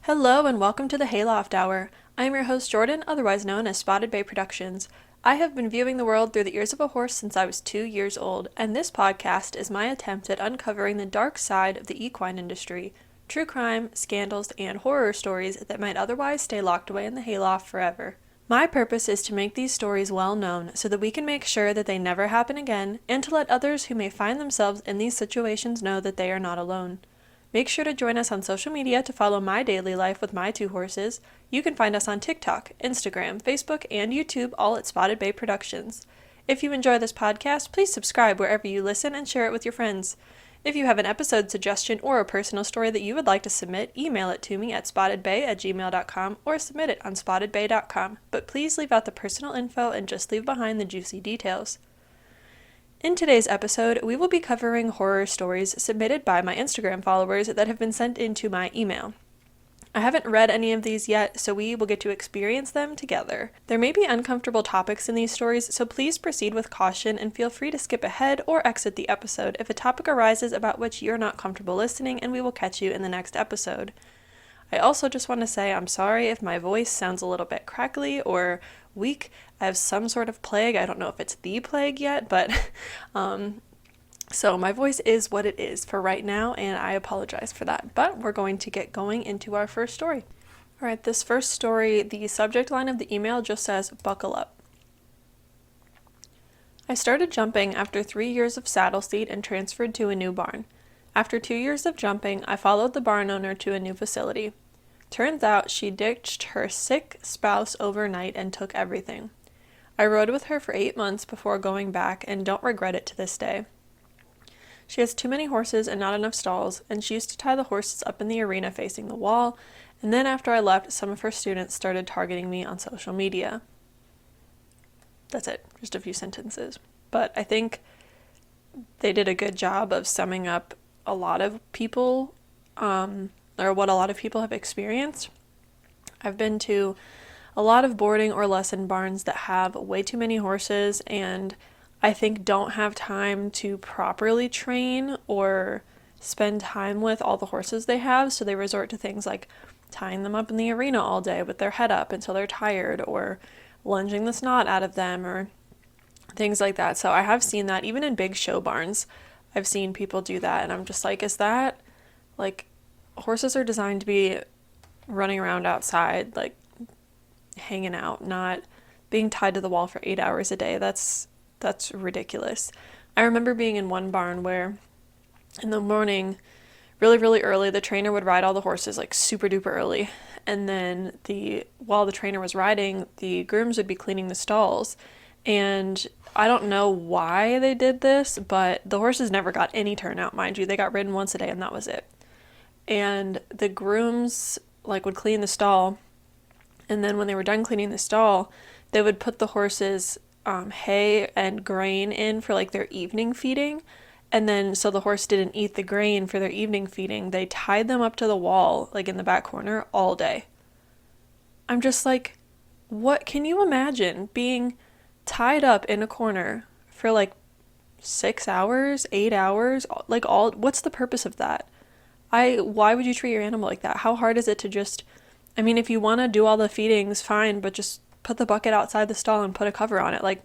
Hello and welcome to the Hayloft Hour. I am your host Jordan, otherwise known as SpottedBayProductions. I have been viewing the world through the ears of a horse since I was 2 years old, and this podcast is my attempt at uncovering the dark side of the equine industry, true crime, scandals, and horror stories that might otherwise stay locked away in the hayloft forever. My purpose is to make these stories well known so that we can make sure that they never happen again, and to let others who may find themselves in these situations know that they are not alone. Make sure to join us on social media to follow my daily life with my 2 horses. You can find us on TikTok, Instagram, Facebook, and YouTube, all at Spotted Bay Productions. If you enjoy this podcast, please subscribe wherever you listen and share it with your friends. If you have an episode suggestion or a personal story that you would like to submit, email it to me at spottedbay@gmail.com or submit it on spottedbay.com, but please leave out the personal info and just leave behind the juicy details. In today's episode, we will be covering horror stories submitted by my Instagram followers that have been sent into my email. I haven't read any of these yet, so we will get to experience them together. There may be uncomfortable topics in these stories, so please proceed with caution and feel free to skip ahead or exit the episode if a topic arises about which you're not comfortable listening, and we will catch you in the next episode. I also just want to say I'm sorry if my voice sounds a little bit crackly or weak. I have some sort of plague. I don't know if it's the plague yet, but so my voice is what it is for right now, and I apologize for that. But we're going to get going into our first story. All right, this first story, the subject line of the email just says, "Buckle up." I started jumping after 3 years of saddle seat and transferred to a new barn. After 2 years of jumping, I followed the barn owner to a new facility. Turns out she ditched her sick spouse overnight and took everything. I rode with her for 8 months before going back and don't regret it to this day. She has too many horses and not enough stalls, and she used to tie the horses up in the arena facing the wall, and then after I left, some of her students started targeting me on social media. That's it, just a few sentences. But I think they did a good job of summing up a lot of people, or what a lot of people have experienced. I've been to a lot of boarding or lesson barns that have way too many horses and I think don't have time to properly train or spend time with all the horses they have, so they resort to things like tying them up in the arena all day with their head up until they're tired, or lunging the snot out of them, or things like that. So I have seen that even in big show barns. I've seen people do that, and I'm just like, is that, like, horses are designed to be running around outside, like, hanging out, not being tied to the wall for 8 hours a day. That's ridiculous. I remember being in one barn where in the morning, really, really early, the trainer would ride all the horses, like, super duper early, and then while the trainer was riding, the grooms would be cleaning the stalls. And I don't know why they did this, but the horses never got any turnout, mind you. They got ridden once a day and that was it. And the grooms, like, would clean the stall, and then when they were done cleaning the stall, they would put the horses hay and grain in for, like, their evening feeding. And then so the horse didn't eat the grain for their evening feeding, they tied them up to the wall, like in the back corner, all day. I'm just like, what? Can you imagine being tied up in a corner for like 6 hours, 8 hours, like, what's the purpose of that? Why would you treat your animal like that? How hard is it to just, I mean, if you want to do all the feedings, fine, but just put the bucket outside the stall and put a cover on it. Like,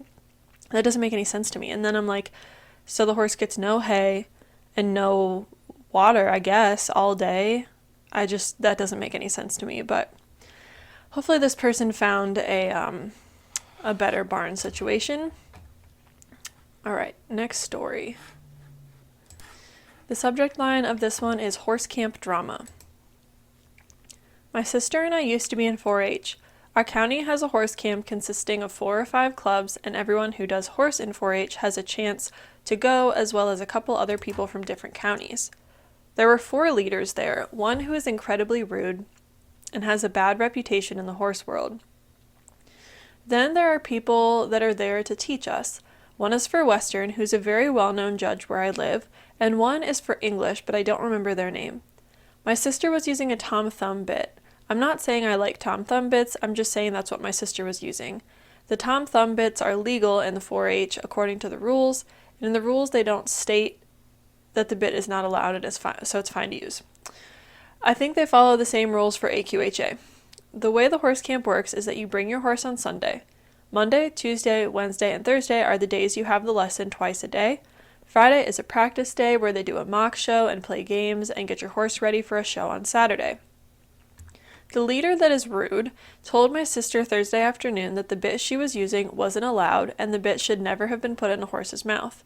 that doesn't make any sense to me. And then I'm like, so the horse gets no hay and no water, I guess, all day. That doesn't make any sense to me, but hopefully this person found a better barn situation. All right, next story. The subject line of this one is horse camp drama. My sister and I used to be in 4-H. Our county has a horse camp consisting of 4 or 5 clubs, and everyone who does horse in 4-H has a chance to go, as well as a couple other people from different counties. There were 4 leaders there, one who is incredibly rude and has a bad reputation in the horse world. Then there are people that are there to teach us. One is for Western, who's a very well-known judge where I live, and one is for English, but I don't remember their name. My sister was using a Tom Thumb bit. I'm not saying I like Tom Thumb bits, I'm just saying that's what my sister was using. The Tom Thumb bits are legal in the 4-H according to the rules, and in the rules they don't state that the bit is not allowed, so it's fine to use. I think they follow the same rules for AQHA. The way the horse camp works is that you bring your horse on Sunday. Monday, Tuesday, Wednesday, and Thursday are the days you have the lesson twice a day. Friday is a practice day where they do a mock show and play games and get your horse ready for a show on Saturday. The leader that is rude told my sister Thursday afternoon that the bit she was using wasn't allowed and the bit should never have been put in a horse's mouth.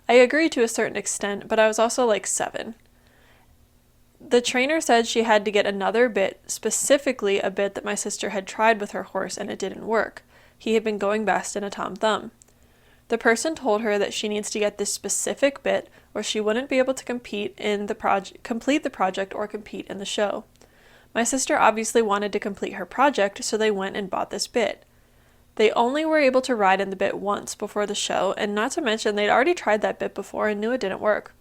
I agree to a certain extent, but I was also like 7. The trainer said she had to get another bit, specifically a bit that my sister had tried with her horse and it didn't work. He had been going best in a Tom Thumb. The person told her that she needs to get this specific bit or she wouldn't be able to complete the project or compete in the show. My sister obviously wanted to complete her project, so they went and bought this bit. They only were able to ride in the bit once before the show, and not to mention they'd already tried that bit before and knew it didn't work.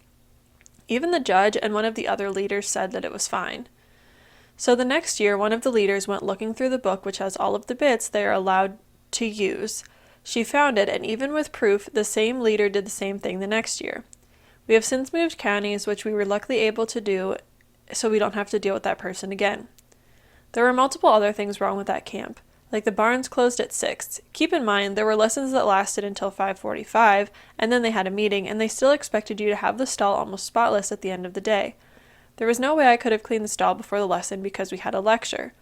Even the judge and one of the other leaders said that it was fine. So the next year, one of the leaders went looking through the book which has all of the bits they are allowed to use. She found it, and even with proof, the same leader did the same thing the next year. We have since moved counties, which we were luckily able to do, so we don't have to deal with that person again. There were multiple other things wrong with that camp, like the barns closed at 6. Keep in mind, there were lessons that lasted until 5:45, and then they had a meeting, and they still expected you to have the stall almost spotless at the end of the day. There was no way I could have cleaned the stall before the lesson because we had a lecture.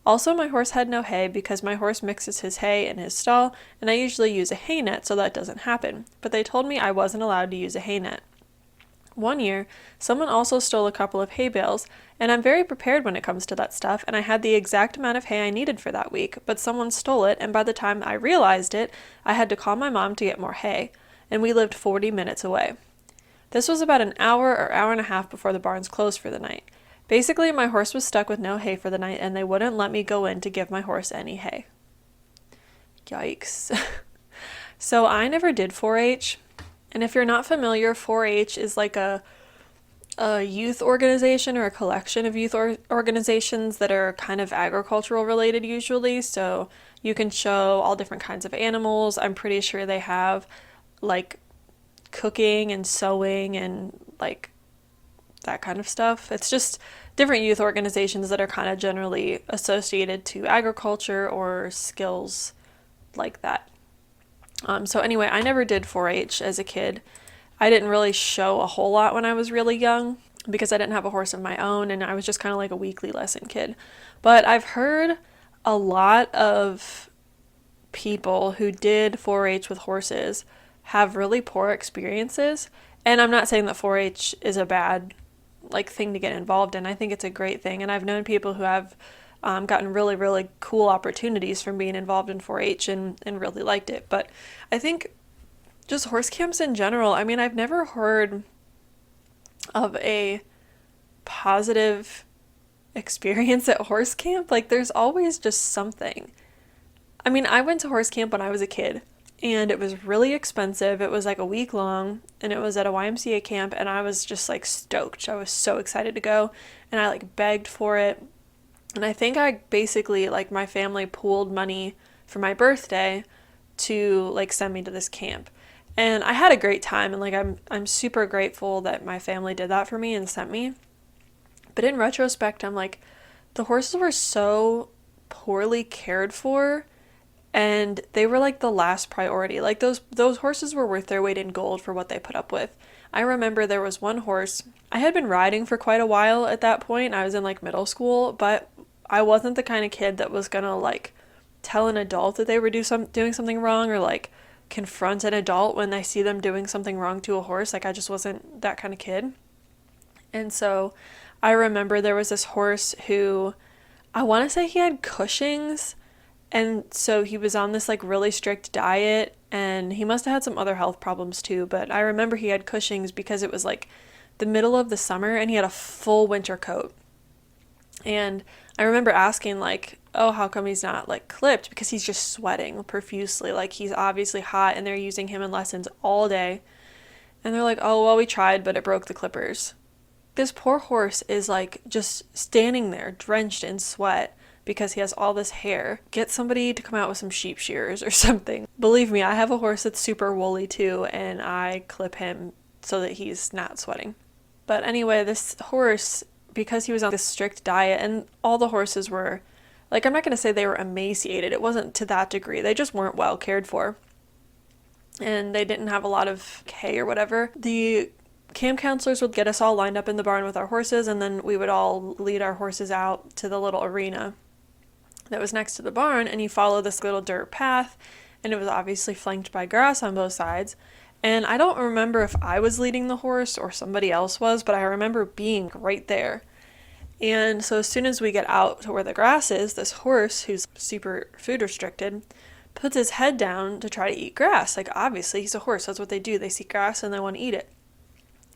Also, my horse had no hay because my horse mixes his hay in his stall, and I usually use a hay net so that doesn't happen, but they told me I wasn't allowed to use a hay net. One year, someone also stole a couple of hay bales, and I'm very prepared when it comes to that stuff, and I had the exact amount of hay I needed for that week, but someone stole it, and by the time I realized it, I had to call my mom to get more hay, and we lived 40 minutes away. This was about an hour or hour and a half before the barns closed for the night. Basically, my horse was stuck with no hay for the night, and they wouldn't let me go in to give my horse any hay. Yikes. So I never did 4-H. And if you're not familiar, 4-H is like a youth organization or a collection of youth organizations that are kind of agricultural related usually. So you can show all different kinds of animals. I'm pretty sure they have like cooking and sewing and like that kind of stuff. It's just different youth organizations that are kind of generally associated to agriculture or skills like that. So anyway, I never did 4-H as a kid. I didn't really show a whole lot when I was really young because I didn't have a horse of my own and I was just kind of like a weekly lesson kid. But I've heard a lot of people who did 4-H with horses have really poor experiences. And I'm not saying that 4-H is a bad thing to get involved in. I think it's a great thing. And I've known people who have gotten really, really cool opportunities from being involved in 4-H and really liked it. But I think just horse camps in general, I mean, I've never heard of a positive experience at horse camp. Like, there's always just something. I mean, I went to horse camp when I was a kid, and it was really expensive. It was like a week long, and it was at a YMCA camp, and I was just like stoked. I was so excited to go, and I like begged for it. And I think I basically, like, my family pooled money for my birthday to, like, send me to this camp. And I had a great time, and, like, I'm super grateful that my family did that for me and sent me. But in retrospect, I'm like, the horses were so poorly cared for, and they were, like, the last priority. Like, those horses were worth their weight in gold for what they put up with. I remember there was one horse. I had been riding for quite a while at that point. I was in, like, middle school, but I wasn't the kind of kid that was gonna, like, tell an adult that they were doing something wrong or, like, confront an adult when they see them doing something wrong to a horse. Like, I just wasn't that kind of kid. And so I remember there was this horse who, I want to say he had Cushing's, and so he was on this, like, really strict diet, and he must have had some other health problems too, but I remember he had Cushing's because it was, like, the middle of the summer, and he had a full winter coat. And I remember asking, like, oh, how come he's not, like, clipped? Because he's just sweating profusely. Like, he's obviously hot, and they're using him in lessons all day. And they're like, oh, well, we tried, but it broke the clippers. This poor horse is, like, just standing there, drenched in sweat, because he has all this hair. Get somebody to come out with some sheep shears or something. Believe me, I have a horse that's super woolly, too, and I clip him so that he's not sweating. But anyway, this horse, because he was on this strict diet, and all the horses were, like, I'm not going to say they were emaciated. It wasn't to that degree. They just weren't well cared for. And they didn't have a lot of hay or whatever. The camp counselors would get us all lined up in the barn with our horses, and then we would all lead our horses out to the little arena that was next to the barn, and you follow this little dirt path, and it was obviously flanked by grass on both sides. And I don't remember if I was leading the horse or somebody else was, but I remember being right there. And so as soon as we get out to where the grass is, this horse, who's super food restricted, puts his head down to try to eat grass. Like, obviously, he's a horse. That's what they do. They see grass and they want to eat it.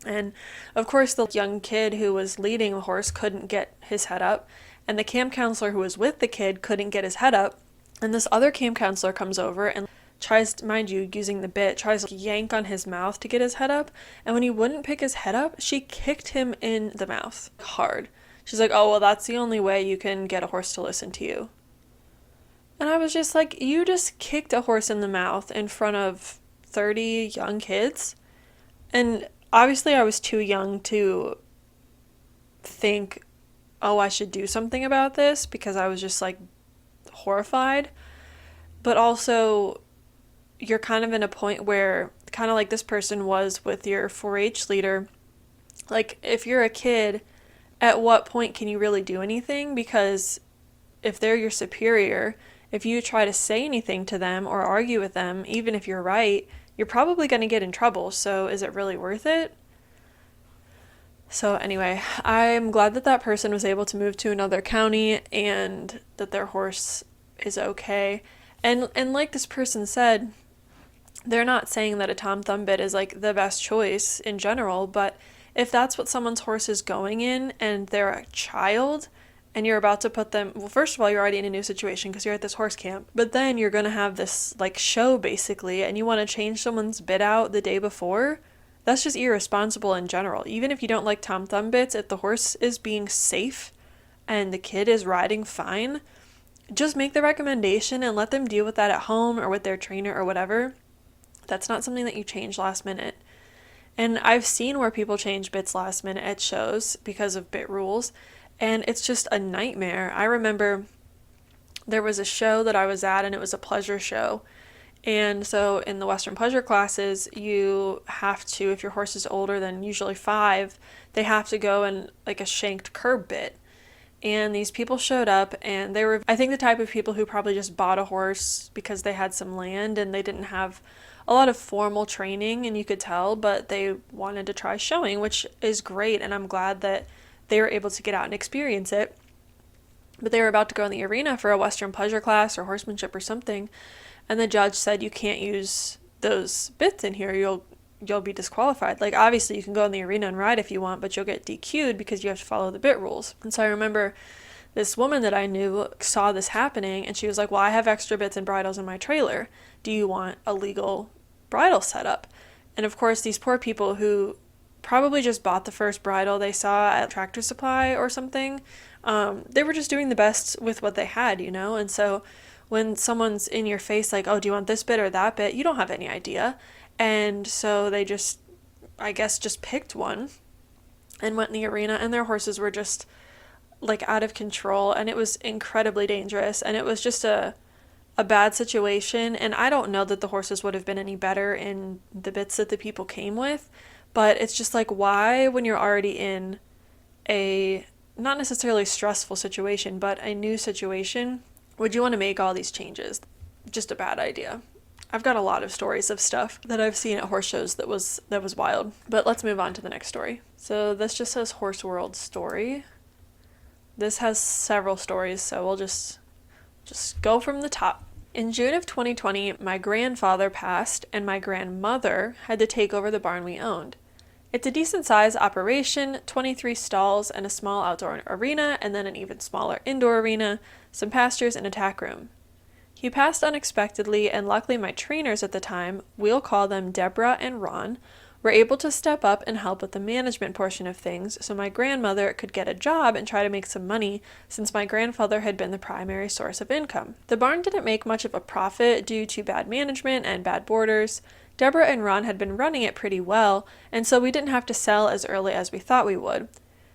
And, of course, the young kid who was leading the horse couldn't get his head up. And the camp counselor who was with the kid couldn't get his head up. And this other camp counselor comes over and tries, mind you, using the bit, tries to yank on his mouth to get his head up. And when he wouldn't pick his head up, she kicked him in the mouth hard. She's like, oh, well, that's the only way you can get a horse to listen to you. And I was just like, you just kicked a horse in the mouth in front of 30 young kids. And obviously I was too young to think, oh, I should do something about this, because I was just like horrified. But also, you're kind of in a point where, kind of like this person was with your 4-H leader, like, if you're a kid, at what point can you really do anything? Because if they're your superior, if you try to say anything to them or argue with them, even if you're right, you're probably going to get in trouble. So is it really worth it? So anyway, I'm glad that that person was able to move to another county and that their horse is okay. And like this person said, they're not saying that a Tom Thumb bit is like the best choice in general, but if that's what someone's horse is going in and they're a child and you're about to put them, well, first of all, you're already in a new situation because you're at this horse camp, but then you're going to have this like show basically, and you want to change someone's bit out the day before, that's just irresponsible in general. Even if you don't like Tom Thumb bits, if the horse is being safe and the kid is riding fine, just make the recommendation and let them deal with that at home or with their trainer or whatever. That's not something that you change last minute. And I've seen where people change bits last minute at shows because of bit rules, and it's just a nightmare. I remember there was a show that I was at, and it was a pleasure show. And so in the Western pleasure classes, you have to, if your horse is older than usually 5, they have to go in like a shanked curb bit. And these people showed up, and they were, I think, the type of people who probably just bought a horse because they had some land and they didn't have a lot of formal training, and you could tell, but they wanted to try showing, which is great, and I'm glad that they were able to get out and experience it. But they were about to go in the arena for a Western pleasure class or horsemanship or something, and the judge said, you can't use those bits in here, you'll be disqualified. Like, obviously you can go in the arena and ride if you want, but you'll get DQ'd because you have to follow the bit rules. And so I remember this woman that I knew saw this happening, and she was like, well, I have extra bits and bridles in my trailer. Do you want a legal bridle setup? And of course, these poor people who probably just bought the first bridle they saw at Tractor Supply or something, they were just doing the best with what they had, you know? And so when someone's in your face like, oh, do you want this bit or that bit? You don't have any idea. And so they just, I guess, just picked one and went in the arena, and their horses were just like out of control, and it was incredibly dangerous, and it was just a bad situation. And I don't know that the horses would have been any better in the bits that the people came with, but it's just like, why, when you're already in a not necessarily stressful situation, but a new situation, would you want to make all these changes? Just a bad idea. I've got a lot of stories of stuff that I've seen at horse shows that was wild. But let's move on to the next story. So this just says Horse World story. This has several stories, so we'll just go from the top. In June of 2020, my grandfather passed, and my grandmother had to take over the barn we owned. It's a decent size operation, 23 stalls and a small outdoor arena, and then an even smaller indoor arena, some pastures, and a tack room. He passed unexpectedly, and luckily my trainers at the time, we'll call them Deborah and Ron, were able to step up and help with the management portion of things so my grandmother could get a job and try to make some money, since my grandfather had been the primary source of income. The barn didn't make much of a profit due to bad management and bad boarders. Deborah and Ron had been running it pretty well, and so we didn't have to sell as early as we thought we would.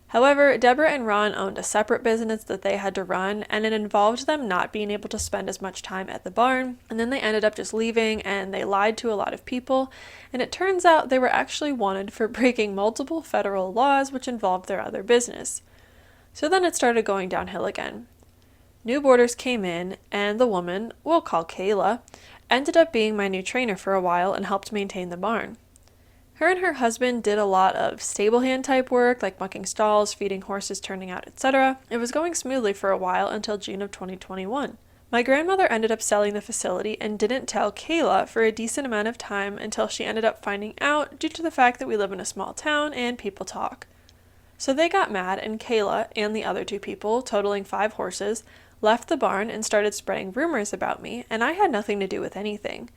However, Deborah and Ron owned a separate business that they had to run, and it involved them not being able to spend as much time at the barn, and then they ended up just leaving, and they lied to a lot of people, and it turns out they were actually wanted for breaking multiple federal laws which involved their other business. So then it started going downhill again. New boarders came in, and the woman, we'll call Kayla, ended up being my new trainer for a while and helped maintain the barn. Her and her husband did a lot of stable hand type work, like mucking stalls, feeding horses, turning out, etc. It was going smoothly for a while until June of 2021. My grandmother ended up selling the facility and didn't tell Kayla for a decent amount of time until she ended up finding out due to the fact that we live in a small town and people talk. So they got mad, and Kayla and the other 2 people, totaling 5 horses, left the barn and started spreading rumors about me, and I had nothing to do with anything.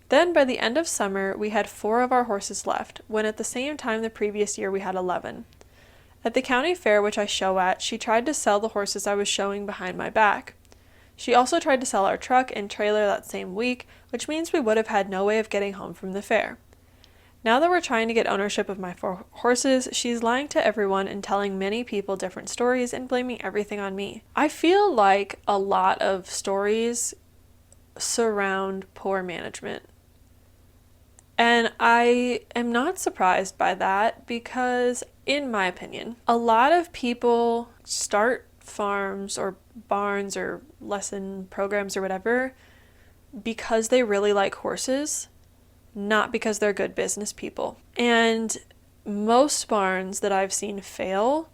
Then, by the end of summer, we had 4 of our horses left, when at the same time the previous year we had 11. At the county fair which I show at, she tried to sell the horses I was showing behind my back. She also tried to sell our truck and trailer that same week, which means we would have had no way of getting home from the fair. Now that we're trying to get ownership of my 4 horses, she's lying to everyone and telling many people different stories and blaming everything on me. I feel like a lot of stories surround poor management. And I am not surprised by that because, in my opinion, a lot of people start farms or barns or lesson programs or whatever because they really like horses, not because they're good business people. And most barns that I've seen fail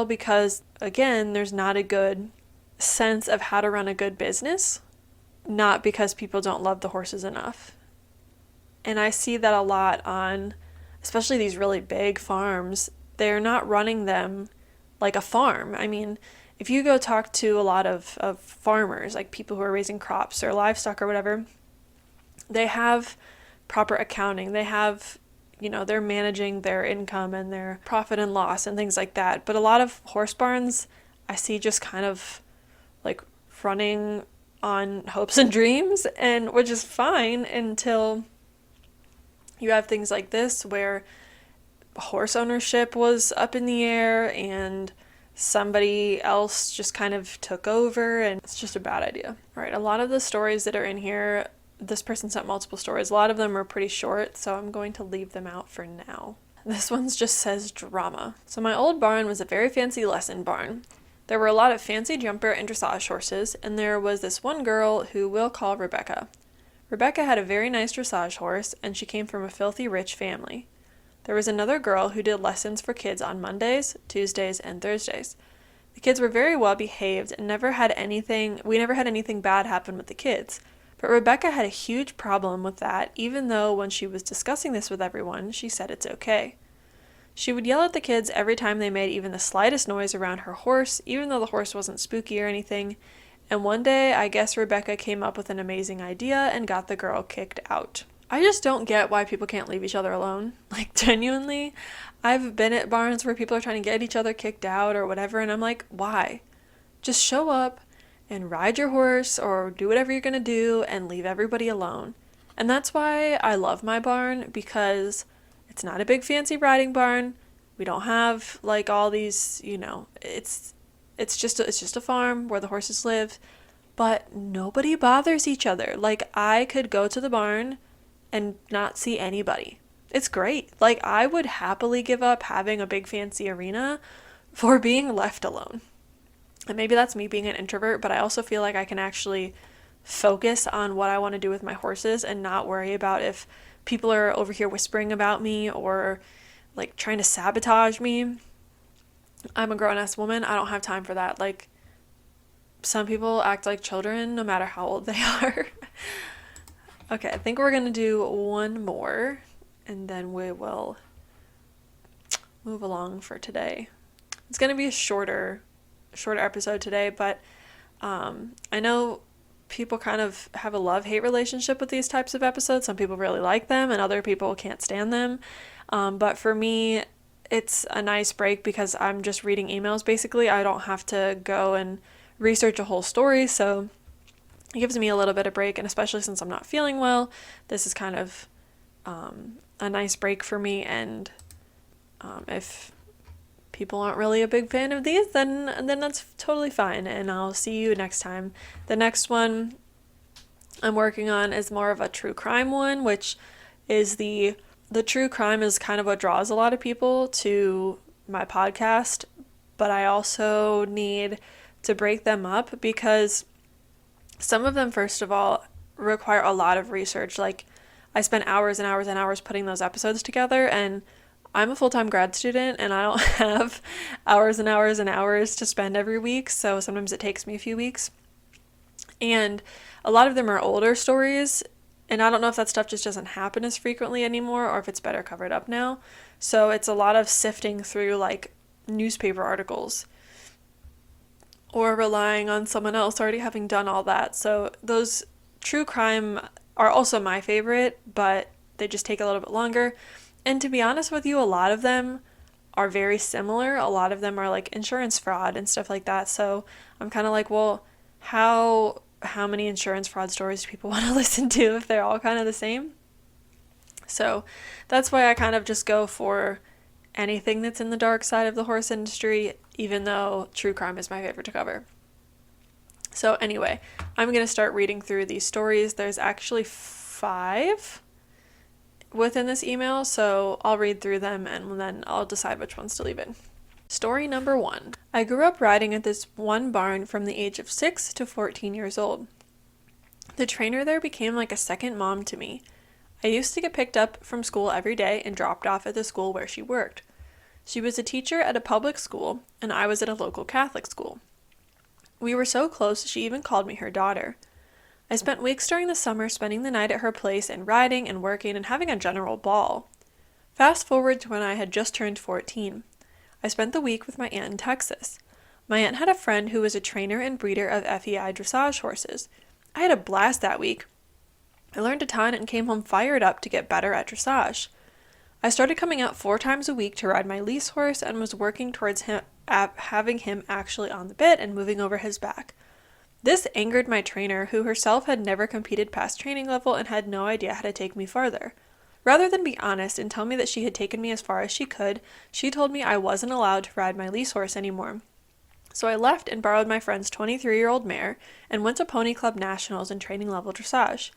because, again, there's not a good sense of how to run a good business, not because people don't love the horses enough. And I see that a lot on, especially these really big farms, they're not running them like a farm. I mean, if you go talk to a lot of farmers, like people who are raising crops or livestock or whatever, they have proper accounting. They have, they're managing their income and their profit and loss and things like that. But a lot of horse barns, I see just kind of like running on hopes and dreams, and which is fine until you have things like this where horse ownership was up in the air and somebody else just kind of took over, and it's just a bad idea. All right, a lot of the stories that are in here, this person sent multiple stories. A lot of them are pretty short, so I'm going to leave them out for now. This one just says drama. So my old barn was a very fancy lesson barn. There were a lot of fancy jumper and dressage horses, and there was this one girl who we'll call Rebecca. Rebecca had a very nice dressage horse, and she came from a filthy rich family. There was another girl who did lessons for kids on Mondays, Tuesdays, and Thursdays. The kids were very well behaved and we never had anything bad happen with the kids. But Rebecca had a huge problem with that, even though when she was discussing this with everyone, she said it's okay. She would yell at the kids every time they made even the slightest noise around her horse, even though the horse wasn't spooky or anything. And one day, I guess Rebecca came up with an amazing idea and got the girl kicked out. I just don't get why people can't leave each other alone. Like, genuinely, I've been at barns where people are trying to get each other kicked out or whatever, and I'm like, why? Just show up and ride your horse or do whatever you're gonna do and leave everybody alone. And that's why I love my barn, because it's not a big fancy riding barn. We don't have like all these, it's just a farm where the horses live, but nobody bothers each other. Like, I could go to the barn and not see anybody. It's great. Like, I would happily give up having a big fancy arena for being left alone. And maybe that's me being an introvert, but I also feel like I can actually focus on what I want to do with my horses and not worry about if people are over here whispering about me or like trying to sabotage me. I'm a grown-ass woman. I don't have time for that. Like, some people act like children no matter how old they are. Okay, I think we're going to do one more and then we will move along for today. It's going to be a shorter episode today, but I know people kind of have a love-hate relationship with these types of episodes. Some people really like them and other people can't stand them. But for me, it's a nice break because I'm just reading emails basically. I don't have to go and research a whole story, so it gives me a little bit of break, and especially since I'm not feeling well, this is kind of a nice break for me. And if people aren't really a big fan of these, then that's totally fine, and I'll see you next time. The next one I'm working on is more of a true crime one, which is the true crime is kind of what draws a lot of people to my podcast, but I also need to break them up because some of them, first of all, require a lot of research. Like, I spent hours and hours and hours putting those episodes together, and I'm a full-time grad student and I don't have hours and hours and hours to spend every week, so sometimes it takes me a few weeks. And a lot of them are older stories, and I don't know if that stuff just doesn't happen as frequently anymore or if it's better covered up now. So it's a lot of sifting through like newspaper articles or relying on someone else already having done all that. So those true crime are also my favorite, but they just take a little bit longer. And to be honest with you, a lot of them are very similar. A lot of them are like insurance fraud and stuff like that. So I'm kind of like, well, how many insurance fraud stories do people want to listen to if they're all kind of the same? So that's why I kind of just go for anything that's in the dark side of the horse industry, even though true crime is my favorite to cover. So anyway, I'm going to start reading through these stories. There's actually 5 within this email, so I'll read through them and then I'll decide which ones to leave in. Story number 1. I grew up riding at this one barn from the age of 6 to 14 years old. The trainer there became like a second mom to me. I used to get picked up from school every day and dropped off at the school where she worked. She was a teacher at a public school, and I was at a local Catholic school. We were so close, she even called me her daughter. I spent weeks during the summer spending the night at her place and riding and working and having a general ball. Fast forward to when I had just turned 14. I spent the week with my aunt in Texas. My aunt had a friend who was a trainer and breeder of FEI dressage horses. I had a blast that week. I learned a ton and came home fired up to get better at dressage. I started coming out 4 times a week to ride my lease horse and was working towards having him actually on the bit and moving over his back. This angered my trainer, who herself had never competed past training level and had no idea how to take me farther. Rather than be honest and tell me that she had taken me as far as she could, she told me I wasn't allowed to ride my lease horse anymore. So I left and borrowed my friend's 23-year-old mare and went to Pony Club Nationals and training level dressage.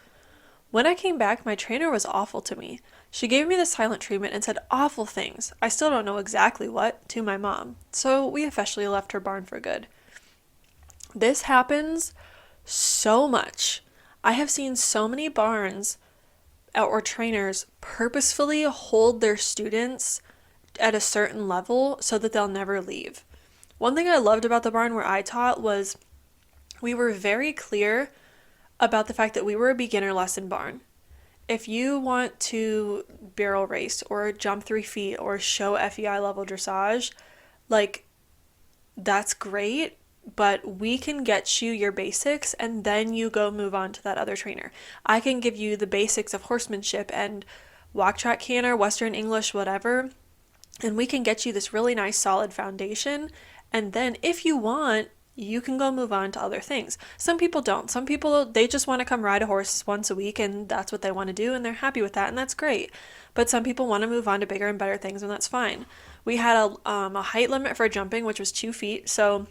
When I came back, my trainer was awful to me. She gave me the silent treatment and said awful things, I still don't know exactly what, to my mom. So we officially left her barn for good. This happens so much. I have seen so many barns or trainers purposefully hold their students at a certain level so that they'll never leave. One thing I loved about the barn where I taught was we were very clear about the fact that we were a beginner lesson barn. If you want to barrel race or jump 3 feet or show FEI level dressage, like, that's great, but we can get you your basics and then you go move on to that other trainer. I can give you the basics of horsemanship and walk, track, canter, Western English, whatever, and we can get you this really nice solid foundation, and then if you want, you can go move on to other things. Some people don't. Some people, they just want to come ride a horse once a week and that's what they want to do and they're happy with that and that's great. But some people want to move on to bigger and better things and that's fine. We had a height limit for jumping, which was 2 feet, so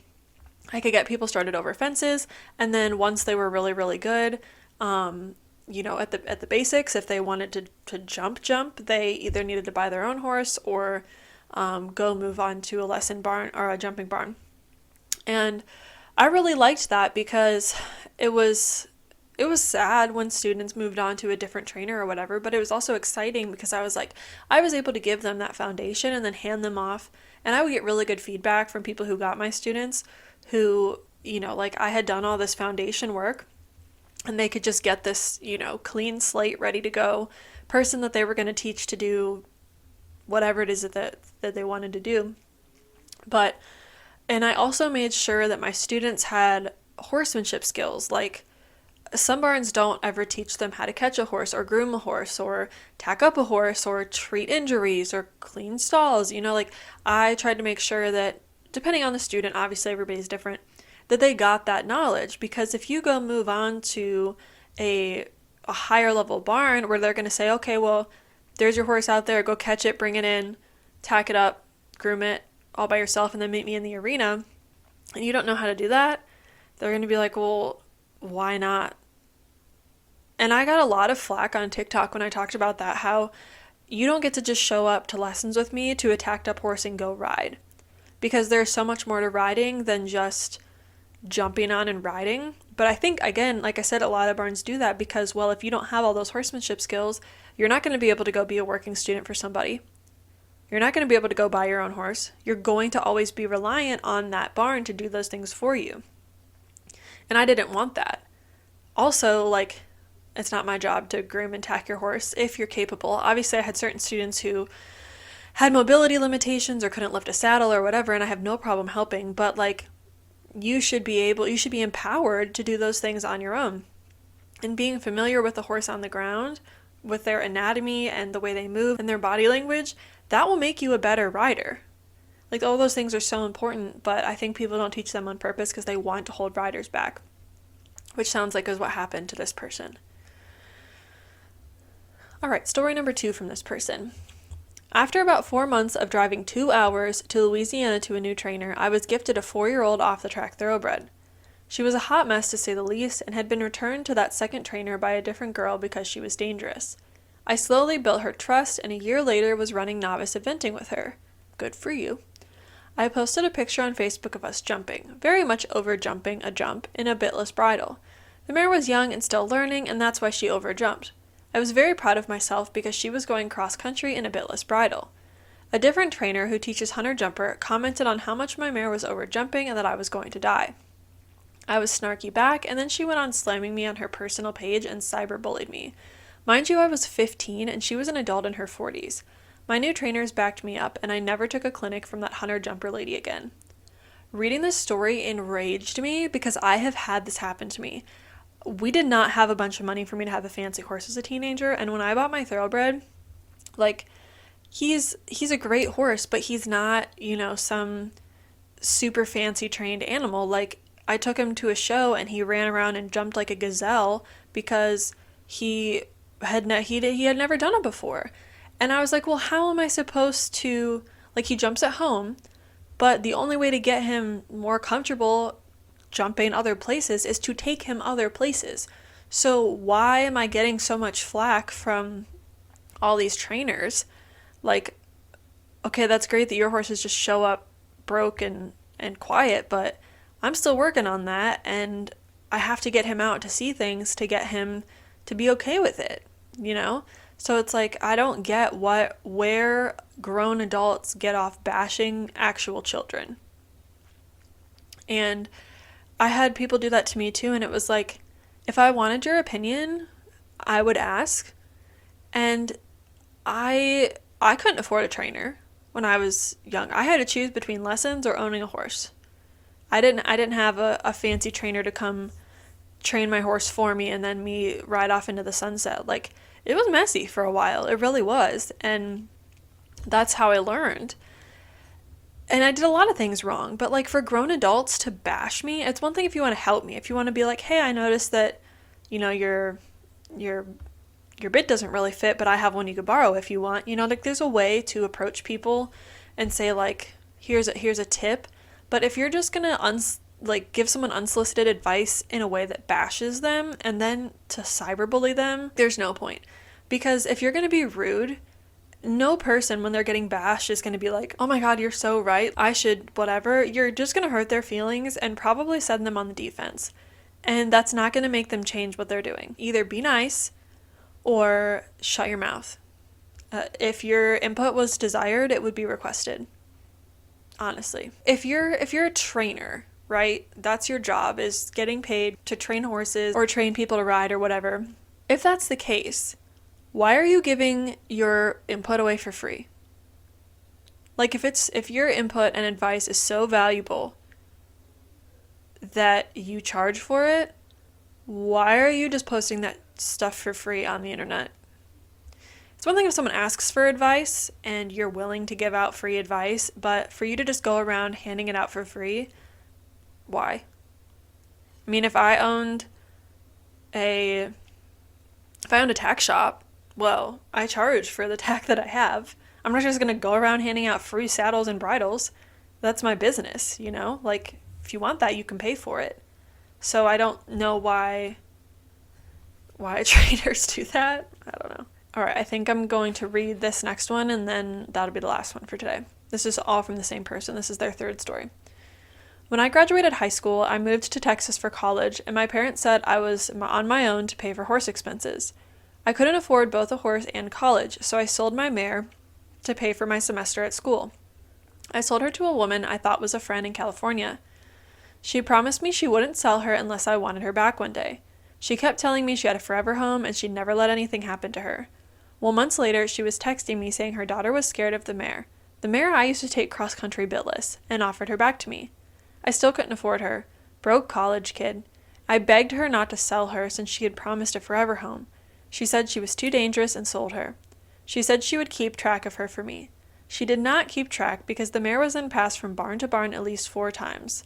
I could get people started over fences, and then once they were really, really good, at the basics, if they wanted to jump, they either needed to buy their own horse or go move on to a lesson barn or a jumping barn. And I really liked that because it was sad when students moved on to a different trainer or whatever, but it was also exciting because I was able to give them that foundation and then hand them off, and I would get really good feedback from people who got my students who, I had done all this foundation work and they could just get this, clean slate ready to go person that they were going to teach to do whatever it is that they wanted to do. And I also made sure that my students had horsemanship skills. Like, some barns don't ever teach them how to catch a horse or groom a horse or tack up a horse or treat injuries or clean stalls. I tried to make sure that, depending on the student, obviously everybody's different, that they got that knowledge. Because if you go move on to a higher level barn where they're going to say, okay, well, there's your horse out there, go catch it, bring it in, tack it up, groom it, all by yourself and then meet me in the arena, and you don't know how to do that, they're going to be like, well, why not? And I got a lot of flack on TikTok when I talked about that, how you don't get to just show up to lessons with me to a tacked up horse and go ride. Because there's so much more to riding than just jumping on and riding. But I think, again, like I said, a lot of barns do that because, well, if you don't have all those horsemanship skills, you're not going to be able to go be a working student for somebody. You're not going to be able to go buy your own horse. You're going to always be reliant on that barn to do those things for you. And I didn't want that. Also, like, it's not my job to groom and tack your horse if you're capable. Obviously, I had certain students who had mobility limitations or couldn't lift a saddle or whatever, and I have no problem helping, but like, you should be empowered to do those things on your own. And being familiar with the horse on the ground, with their anatomy and the way they move and their body language, that will make you a better rider. Like, all those things are so important, but I think people don't teach them on purpose because they want to hold riders back, which sounds like is what happened to this person. All right, story number 2 from this person. After about 4 months of driving 2 hours to Louisiana to a new trainer, I was gifted a 4-year-old off-the-track thoroughbred. She was a hot mess to say the least and had been returned to that second trainer by a different girl because she was dangerous. I slowly built her trust and a year later was running novice eventing with her. Good for you. I posted a picture on Facebook of us jumping, very much over-jumping a jump, in a bitless bridle. The mare was young and still learning, and that's why she over-jumped. I was very proud of myself because she was going cross-country in a bitless bridle. A different trainer who teaches hunter jumper commented on how much my mare was over-jumping and that I was going to die. I was snarky back, and then she went on slamming me on her personal page and cyberbullied me. Mind you, I was 15 and she was an adult in her 40s. My new trainers backed me up, and I never took a clinic from that hunter jumper lady again. Reading this story enraged me because I have had this happen to me. We did not have a bunch of money for me to have a fancy horse as a teenager, and when I bought my thoroughbred, like, he's a great horse, but he's not, some super fancy trained animal. Like, I took him to a show and he ran around and jumped like a gazelle because he had never done it before. And I was like, well, how am I supposed to, like, he jumps at home, but the only way to get him more comfortable jumping other places is to take him other places. So why am I getting so much flack from all these trainers? Like, okay, that's great that your horses just show up broke and quiet, but I'm still working on that, and I have to get him out to see things to get him to be okay with it, So it's like, I don't get where grown adults get off bashing actual children. And I had people do that to me too, and it was like, if I wanted your opinion, I would ask. And I couldn't afford a trainer when I was young. I had to choose between lessons or owning a horse. I didn't have a fancy trainer to come train my horse for me and then me ride off into the sunset. Like, it was messy for a while. It really was. And that's how I learned. And I did a lot of things wrong, but like, for grown adults to bash me, it's one thing if you want to help me. If you want to be like, hey, I noticed that, your bit doesn't really fit, but I have one you could borrow if you want. Like, there's a way to approach people and say, like, here's a tip. But if you're just gonna give someone unsolicited advice in a way that bashes them and then to cyberbully them, there's no point. Because if you're gonna be rude, no person, when they're getting bashed, is going to be like, oh my god, you're so right, I should whatever. You're just going to hurt their feelings and probably send them on the defense. And that's not going to make them change what they're doing. Either be nice or shut your mouth. If your input was desired, it would be requested. Honestly. If you're a trainer, right, that's your job, is getting paid to train horses or train people to ride or whatever. If that's the case, why are you giving your input away for free? Like, if your input and advice is so valuable that you charge for it, why are you just posting that stuff for free on the internet? It's one thing if someone asks for advice and you're willing to give out free advice, but for you to just go around handing it out for free, why? I mean, if I owned a tack shop, well, I charge for the tack that I have. I'm not just going to go around handing out free saddles and bridles. that's my business, you know? Like, if you want that, you can pay for it. So I don't know why trainers do that. I don't know. All right, I think I'm going to read this next one, and then that'll be the last one for today. This is all from the same person. This is their third story. When I graduated high school, I moved to Texas for college, and my parents said I was on my own to pay for horse expenses. I couldn't afford both a horse and college, so I sold my mare to pay for my semester at school. I sold her to a woman I thought was a friend in California. She promised me she wouldn't sell her unless I wanted her back one day. She kept telling me she had a forever home and she'd never let anything happen to her. Well, months later, she was texting me saying her daughter was scared of the mare I used to take cross-country bitless, and offered her back to me. I still couldn't afford her. Broke college kid. I begged her not to sell her since she had promised a forever home. She said she was too dangerous and sold her. She said she would keep track of her for me. She did not keep track because the mare was then passed from barn to barn at least 4 times.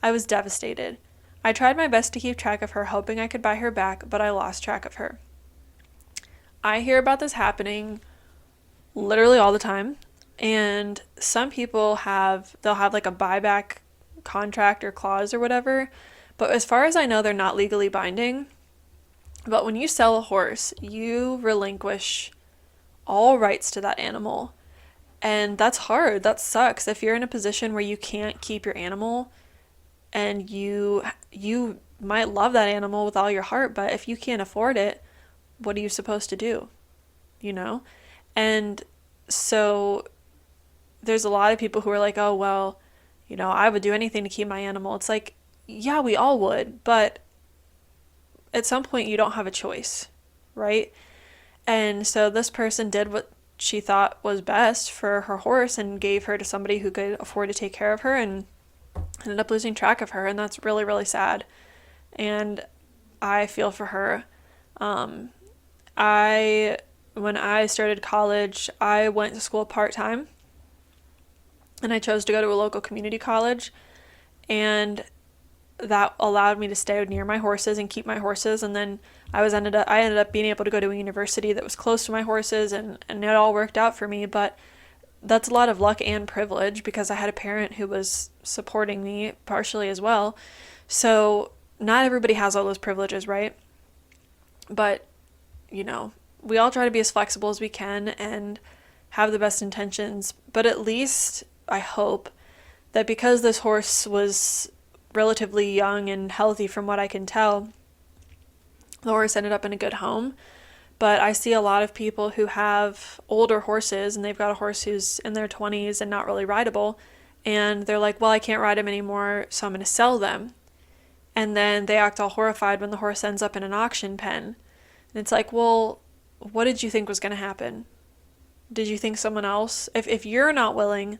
I was devastated. I tried my best to keep track of her, hoping I could buy her back, but I lost track of her. I hear about this happening literally all the time, and some people they'll have like a buyback contract or clause or whatever, but as far as I know, they're not legally binding. But when you sell a horse, you relinquish all rights to that animal, and that's hard. That sucks. If you're in a position where you can't keep your animal, and you might love that animal with all your heart, but if you can't afford it, what are you supposed to do? You know? And so there's a lot of people who are like, oh, well, you know, I would do anything to keep my animal. It's like, yeah, we all would, but at some point you don't have a choice, right? And so this person did what she thought was best for her horse and gave her to somebody who could afford to take care of her, and ended up losing track of her, and that's really, really sad. And I feel for her. When I started college, I went to school part-time, and I chose to go to a local community college, and that allowed me to stay near my horses and keep my horses. And then I ended up being able to go to a university that was close to my horses, and it all worked out for me. But that's a lot of luck and privilege because I had a parent who was supporting me partially as well. So not everybody has all those privileges, right? But, you know, we all try to be as flexible as we can and have the best intentions. But at least I hope that because this horse was relatively young and healthy from what I can tell, the horse ended up in a good home. But I see a lot of people who have older horses and they've got a horse who's in their 20s and not really rideable, and they're like, well, I can't ride him anymore, so I'm going to sell them. And then they act all horrified when the horse ends up in an auction pen. And it's like, well, what did you think was going to happen? Did you think someone else? If you're not willing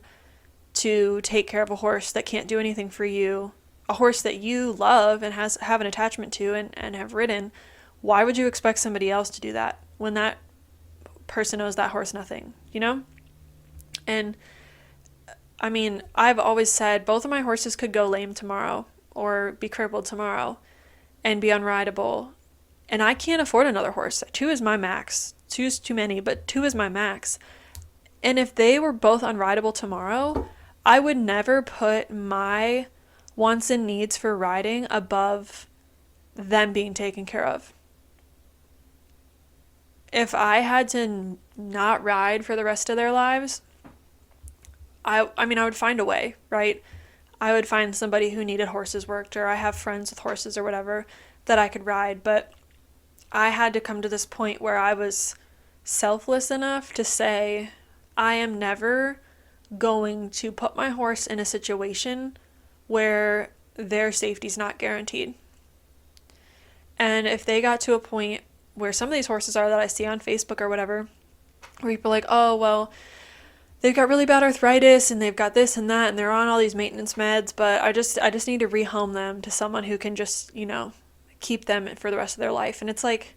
to take care of a horse that can't do anything for you, a horse that you love and have an attachment to and have ridden, why would you expect somebody else to do that when that person owes that horse nothing, you know? And I mean, I've always said both of my horses could go lame tomorrow or be crippled tomorrow and be unrideable. And I can't afford another horse. 2 is my max. 2's too many, but 2 is my max. And if they were both unrideable tomorrow, I would never put my wants and needs for riding above them being taken care of. If I had to not ride for the rest of their lives, I would find a way, right? I would find somebody who needed horses worked, or I have friends with horses or whatever that I could ride. But I had to come to this point where I was selfless enough to say, I am never going to put my horse in a situation where their safety's not guaranteed. And if they got to a point where some of these horses are that I see on Facebook or whatever, where people are like, oh, well, they've got really bad arthritis and they've got this and that and they're on all these maintenance meds, but I just need to rehome them to someone who can just, you know, keep them for the rest of their life. And it's like,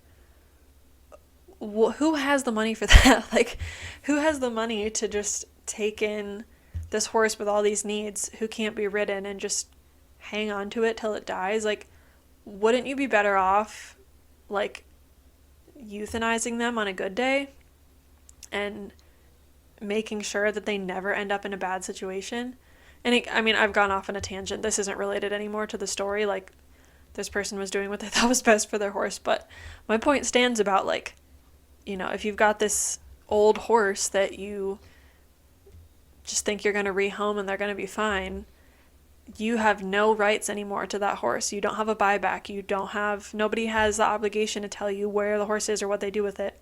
who has the money for that? Like, who has the money to just take in this horse with all these needs who can't be ridden and just hang on to it till it dies? Like, wouldn't you be better off, like, euthanizing them on a good day and making sure that they never end up in a bad situation? And I've gone off on a tangent. This isn't related anymore to the story. Like, this person was doing what they thought was best for their horse. But my point stands about, like, if you've got this old horse that you just think you're going to rehome and they're going to be fine, you have no rights anymore to that horse. You don't have a buyback. Nobody has the obligation to tell you where the horse is or what they do with it.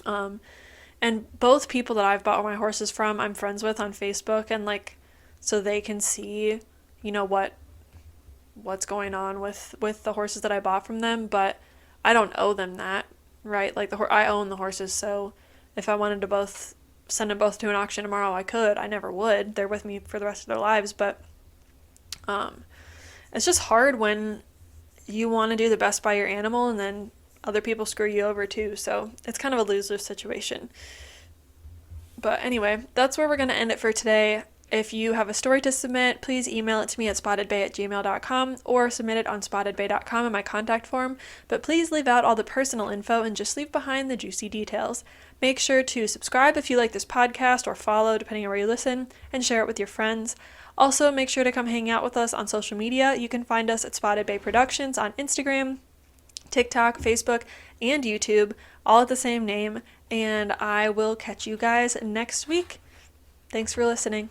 And both people that I've bought my horses from, I'm friends with on Facebook, and like, so they can see, what's going on with the horses that I bought from them, but I don't owe them that, right? Like, I own the horses, so if I wanted to send them both to an auction tomorrow, I could. I never would. They're with me for the rest of their lives, but it's just hard when you want to do the best by your animal and then other people screw you over too, so it's kind of a lose-lose situation. But anyway, that's where we're going to end it for today. If you have a story to submit, please email it to me at SpottedBay@gmail.com or submit it on SpottedBay.com in my contact form, but please leave out all the personal info and just leave behind the juicy details. Make sure to subscribe if you like this podcast, or follow depending on where you listen, and share it with your friends. Also, make sure to come hang out with us on social media. You can find us at SpottedBayProductions on Instagram, TikTok, Facebook, and YouTube, all at the same name, and I will catch you guys next week. Thanks for listening.